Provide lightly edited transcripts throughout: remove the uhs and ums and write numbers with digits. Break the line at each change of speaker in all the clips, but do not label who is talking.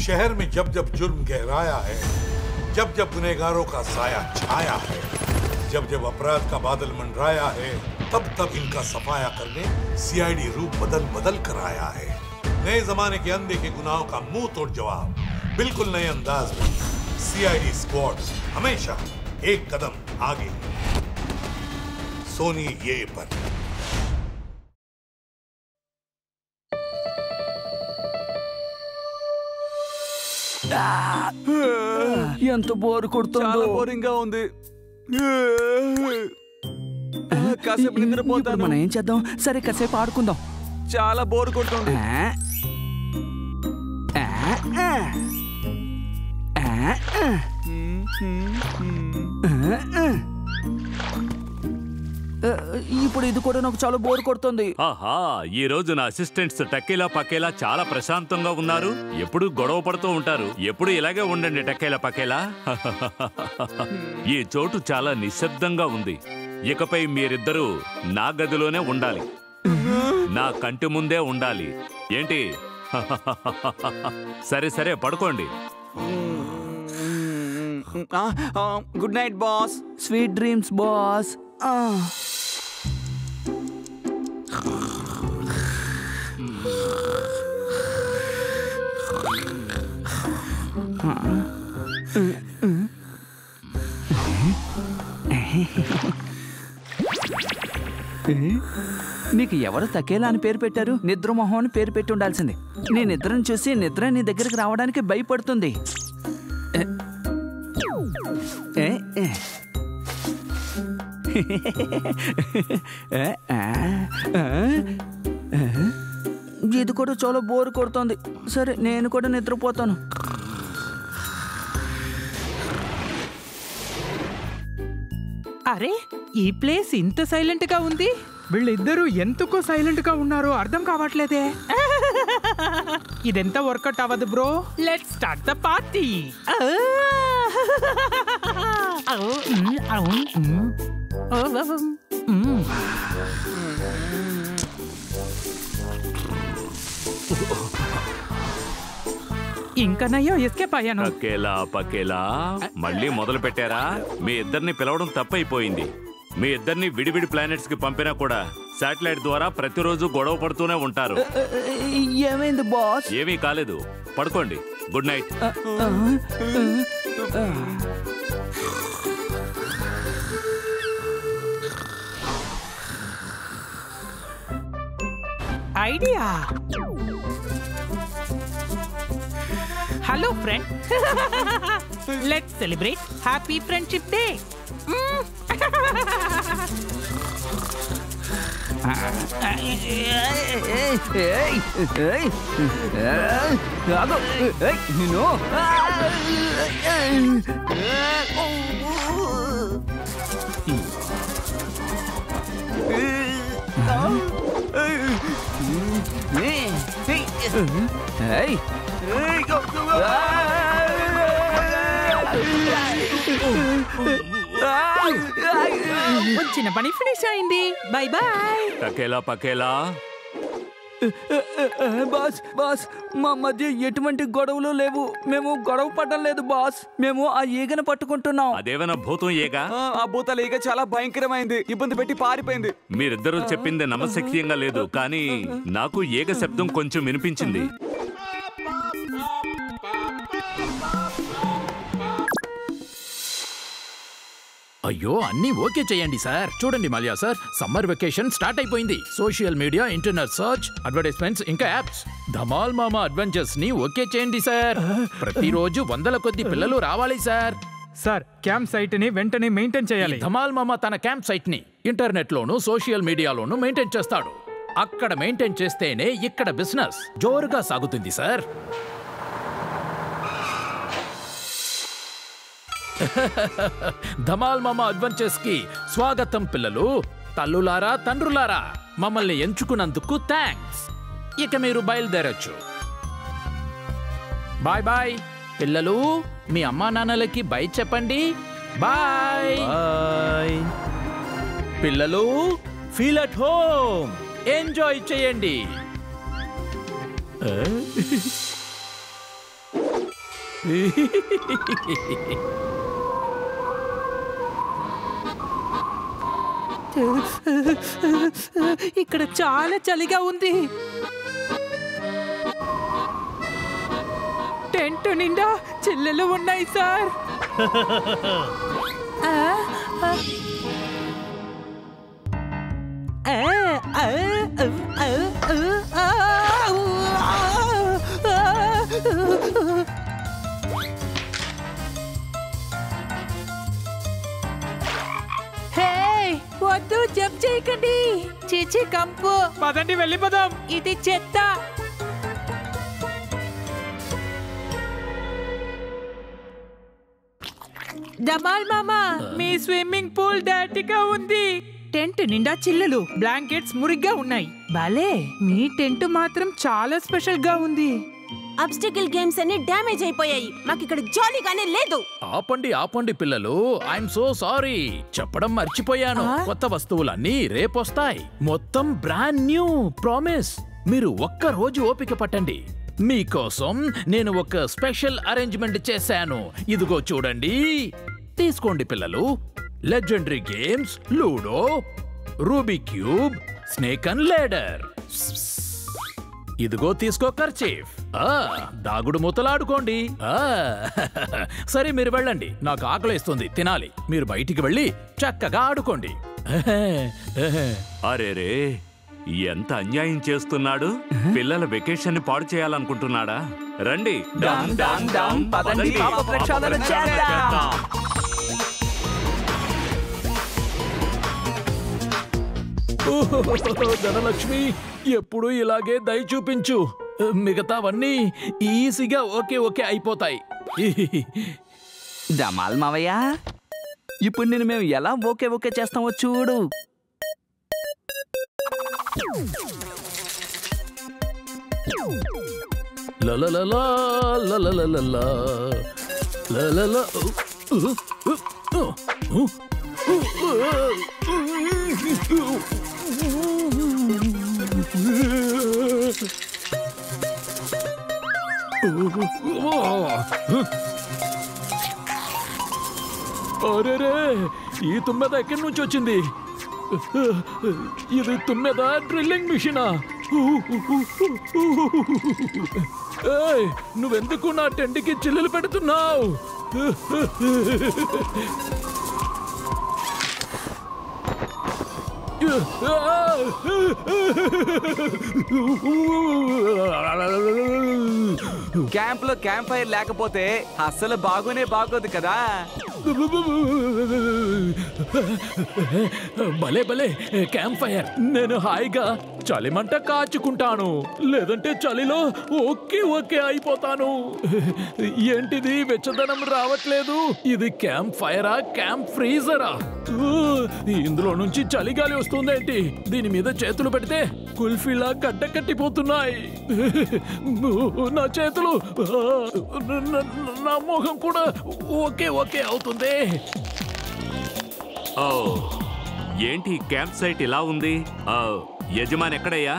शहर में जब जब जुर्म गहराया है, जब जब गुनहगारों का साया छाया है, जब जब अपराध का बादल मंडराया है, तब तब इनका सफाया करने सीआईडी रूप बदल बदल कर आया है। नए जमाने के अनदेखे गुनाहों का मुंह तोड़ जवाब बिल्कुल नए अंदाज में। सीआईडी स्क्वाड हमेशा एक कदम आगे। सोनी ये पर।
ఎంత బోర్ కొడుతుందో.
బోరింగ్గా ఉంది. కాసేపు నిద్రపోతాను.
మనం ఏం చేద్దాం? సరే కాసేపు ఆడుకుందాం.
చాలా బోర్ కొడుతుంది.
ఇప్పుడు ఇది కూడా నాకు చాలా బోర్ కొడుతుంది.
ఆహా, ఈ రోజు నా అసిస్టెంట్స్ టక్కేలా పక్కేలా చాలా ప్రశాంతంగా ఉన్నారు. ఎప్పుడు గొడవ పడుతూ ఉంటారు. ఎప్పుడు ఇలాగే ఉండండి టక్కేలా పక్కేలా. ఈ చోటు చాలా నిశ్శబ్దంగా ఉంది. ఇకపై మీరిద్దరూ నా గదిలోనే ఉండాలి, నా కంటి ముందే ఉండాలి. ఏంటి? సరే సరే పడుకోండి.
Good night boss.
Sweet dreams boss. నీకు ఎవరు తకేలా అని పేరు పెట్టారు? నిద్రమోహం అని పేరు పెట్టి ఉండాల్సింది. నీ నిద్రను చూసి నిద్ర నీ దగ్గరికి రావడానికి భయపడుతుంది. ఇది కూడా చాలా బోర్ కొడుతుంది. సరే నేను కూడా నిద్రపోతాను.
అరే, ఈ ప్లేస్ ఇంత సైలెంట్ గా ఉంది. వీళ్ళిద్దరూ ఎందుకు సైలెంట్ గా ఉన్నారో అర్థం కావట్లేదే. ఇదెంత వర్కౌట్ అవ్వదు bro. Let's start the party. ఇంకా నయ్యో ఎస్కేప్ అయ్యాను.
టక్కేలా పక్కేలా మళ్ళీ మొదలు పెట్టారా? మీ ఇద్దరిని పిలవడం తప్పైపోయింది. మీ ఇద్దరిని విడివిడి ప్లానెట్స్ కి పంపినా కూడా శాటిలైట్ ద్వారా ప్రతిరోజు గొడవ పడుతూనే ఉంటారు.
ఏమైంది బాస్?
ఏమీ కాలేదు, పడుకోండి. Good night.
Idea. Hello friend, let's celebrate happy friendship day. వచ్చిన పని ఫినిష్ అయింది. Bye bye.
టక్కేలా పక్కేలా.
బాస్ బాస్, మా మధ్య ఎటువంటి గొడవలు లేవు. మేము గొడవ పడడం లేదు బాస్. మేము ఆ ఈగను పట్టుకుంటున్నాం.
అదేమైనా భూతం ఈగ?
ఆ భూతాల ఈగ చాలా భయంకరమైంది. ఇబ్బంది పెట్టి పారిపోయింది.
మీరిద్దరూ చెప్పింది నమ్మశక్యంగా లేదు, కానీ నాకు ఈగ శబ్దం కొంచెం వినిపించింది.
అయ్యో, అన్నీ ఓకే చేయండి సార్. చూడండి Mallya sir, summer vacation start అయిపోయింది. Social media, internet search, advertisements, ఇంకా యాప్స్. ధమాల్ మామా అడ్వెంచర్స్ ని ఓకే చేయండి సార్. ప్రతిరోజు వందల కొద్ది పిల్లలు రావాలి సార్.
సార్, క్యాంప్ సైట్ ని వెంటనే మెయింటైన్ చేయాలి.
ధమాల్ మామా తన క్యాంప్ సైట్ ని ఇంటర్నెట్ లోను, సోషల్ మీడియాలోను మెయింటైన్ చేస్తాడు. అక్కడ మెయింటైన్ చేస్తేనే ఇక్కడ బిజినెస్ జోరుగా సాగుతుంది సార్. ధమాల్ మామా అడ్వెంచర్స్ కి స్వాగతం పిల్లలు. తల్లులారా, తండ్రులారా, మమ్మల్ని ఎంచుకున్నందుకు థ్యాంక్స్. ఇక మీరు బయలుదేరొచ్చు. బాయ్ బాయ్ పిల్లలు. మీ అమ్మా నాన్నలకి బై చెప్పండి. బాయ్ బాయ్ పిల్లలు. Feel at home. ఎంజాయ్ చేయండి.
ఇక్కడ చాలా చలిగా ఉంది. టెంట్ నిండా చిల్లెలు ఉన్నాయి సార్. వద్దు, జంప్ చేయకండి. చీచి కంపు. పదండి వెళ్ళిపోదాం. ఇది చెత్త. ధమాల్ మామా, మీ స్విమ్మింగ్ పూల్ డర్టీగా ఉంది. టెంట్ నిండా చిల్లులు, బ్లాంకెట్స్ మురిగ్గా ఉన్నాయి. భలే, మీ టెంట్ మాత్రం చాలా స్పెషల్ గా ఉంది.
అబ్స్టికల్ గేమ్స్ అన్ని డ్యామేజ్ అయిపోయాయి. మాకు ఇక్కడ జాలీగానే లేదు.
ఆపండి పిల్లలు, ఐఎమ్ సో సారీ. చెప్పడం మర్చిపోయాను. కొత్త వస్తువులన్నీ రేపొస్తాయి. మొత్తం బ్రాండ్ న్యూ. ప్రామిస్. మీరు ఒక్క రోజు ఓపిక పట్టండి. మీకోసం నేను ఒక స్పెషల్ అరేంజ్మెంట్ చేశాను. ఇదిగో చూడండి. తీసుకోండి పిల్లలు. Legendary games, ludo, ruby cube, snake and ladder. ఇదిగో తీసుకో కర్చీఫ్. దాగుడు మూతలాడుకోండి. సరే మీరు వెళ్ళండి, నాకు ఆకలిస్తుంది, తినాలి. మీరు బయటికి వెళ్ళి చక్కగా ఆడుకోండి.
అరేరే, ఎంత అన్యాయం చేస్తున్నాడు. పిల్లల వెకేషన్ ని పాడు చేయాలనుకుంటున్నాడా? రండి,
పదండి, పాప ప్రక్షాళన చేద్దాం.
ధనలక్ష్మి, ఎప్పుడు ఇలాగే దయ చూపించు. మిగతావన్నీ ఈజీగా ఓకే అయిపోతాయి.
ధమాల్ మావయ్య, ఇప్పుడు నేను మేము ఎలా ఓకే చేస్తామో చూడు.
అరేరే, ఈ తుమ్మెద ఎక్కడి నుంచి వచ్చింది? ఇది తుమ్మెద డ్రిల్లింగ్ మిషనా? నువ్వెందుకు నా టెంట్కి చిల్లులు పెడుతున్నావు?
క్యాంప్ లో క్యాంప్ ఫైర్ లేకపోతే అస్సలు బాగోదు కదా.
భలే క్యాంప్ ఫైర్. నేను హాయిగా చలిమంట కాచుకుంటాను, లేదంటే చలిలో ఓకే అయిపోతాను. ఏంటిది వెచ్చదనం రావట్లేదు? ఇది క్యాంప్ ఫైరా, క్యాంప్ ఫ్రీజరా? ఇందులో నుంచి చలిగాలి వస్తుందేంటి? దీని మీద చేతులు పెడితే కుల్ఫీలా గడ్డ కట్టిపోతున్నాయి. నా చేతులు, నా మొహం కూడా ఓకే అవుతుంది.
ఓ, ఏంటి క్యాంప్ సైట్ ఇలా ఉంది? యజమాని ఎక్కడయ్యా?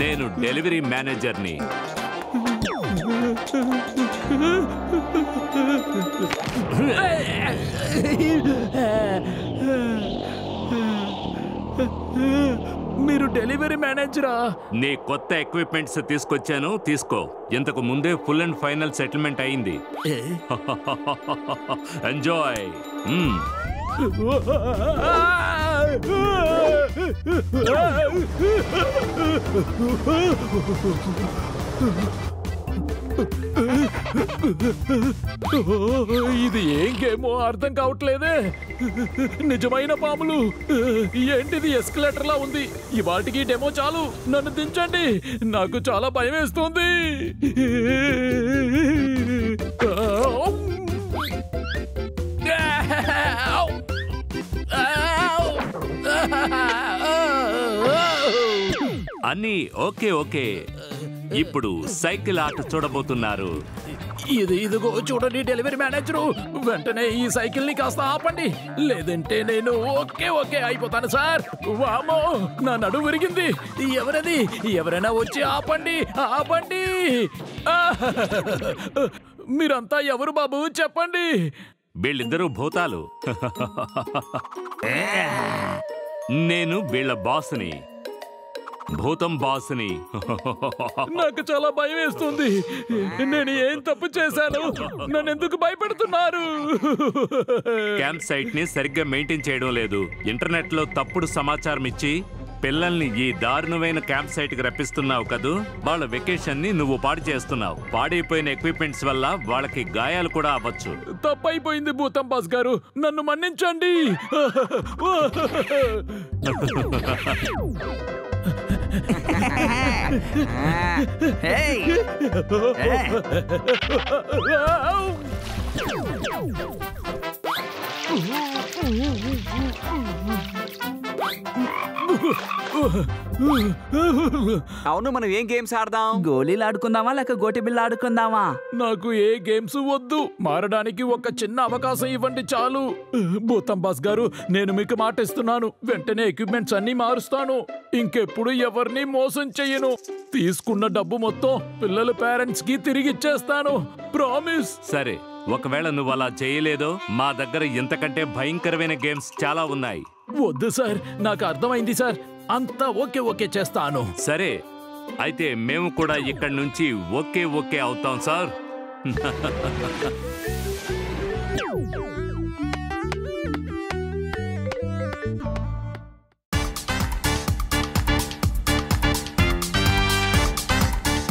నేను డెలివరీ మేనేజర్ని.
మీరు డెలివరీ మేనేజరా?
నీ కొత్త ఎక్విప్మెంట్స్ తీసుకొచ్చాను, తీసుకో. ఇంతకు ముందే ఫుల్ అండ్ ఫైనల్ సెటిల్మెంట్ అయింది. ఎంజాయ్.
ఇది ఏం గేమో అర్థం కావట్లేదే. నిజమైన పాములు. ఏంటిది ఎస్కలేటర్ లా ఉంది? ఇవాటికి డెమో చాలు, నన్ను దించండి. నాకు చాలా భయం వేస్తుంది.
అన్నీ ఓకే. ఇప్పుడు సైకిల్ ఆట చూడబోతున్నారు.
ఇదిగో చూడండి డెలివరీ మేనేజరు, వెంటనే ఈ సైకిల్ ని కాస్త ఆపండి, లేదంటే నేను ఓకే అయిపోతాను సార్. వామో, నా నడుము విరిగింది. ఎవరది? ఎవరైనా వచ్చి ఆపండి. మీరంతా ఎవరు బాబు, చెప్పండి.
వీళ్ళిద్దరూ భూతాలు. నేను వీళ్ళ బాస్ని, భూతం బాస్ని.
నాకు చాలా భయం వేస్తుంది. నేను ఏం తప్పు చేశాను? నన్ను ఎందుకు భయపెడుతున్నారు?
క్యాంప్ సైట్ ని సరిగ్గా మెయింటైన్ చేయడం లేదు. ఇంటర్నెట్ లో తప్పుడు సమాచారం ఇచ్చి పిల్లల్ని ఈ దారుణమైన క్యాంప్ సైట్ కి రప్పిస్తున్నావు కదూ. వాళ్ళ వెకేషన్ ని నువ్వు పాడు చేస్తున్నావు. పాడైపోయిన ఎక్విప్మెంట్స్ వల్ల వాళ్ళకి గాయాలు కూడా అవ్వచ్చు.
తప్పైపోయింది భూతం బాస్ గారు, నన్ను మన్నించండి.
అవును, మనం ఏం గేమ్స్ ఆడదాం?
గోళీలు ఆడుకుందామా లేక గోటి బిళ్ళ ఆడుకుందామా?
నాకు ఏ గేమ్స్ వద్దు, మారడానికి ఒక చిన్న అవకాశం ఇవ్వండి చాలు. భూతం బాస్ గారు, నేను మీకు మాట ఇస్తున్నాను, వెంటనే ఎక్విప్మెంట్స్ అన్ని మారుస్తాను. ఇంకెప్పుడు ఎవరిని మోసం చెయ్యను. తీసుకున్న డబ్బు మొత్తం పిల్లల పేరెంట్స్ కి తిరిగి ఇచ్చేస్తాను. ప్రామిస్.
సరే, ఒకవేళ నువ్వు అలా చేయలేదో మా దగ్గర ఇంతకంటే భయంకరమైన గేమ్స్ చాలా ఉన్నాయి.
వద్దు సార్, నాకు అర్థమైంది సార్, అంతా ఓకే చేస్తాను.
సరే, అయితే మేము కూడా ఇక్కడి నుంచి ఓకే అవుతాం సార్.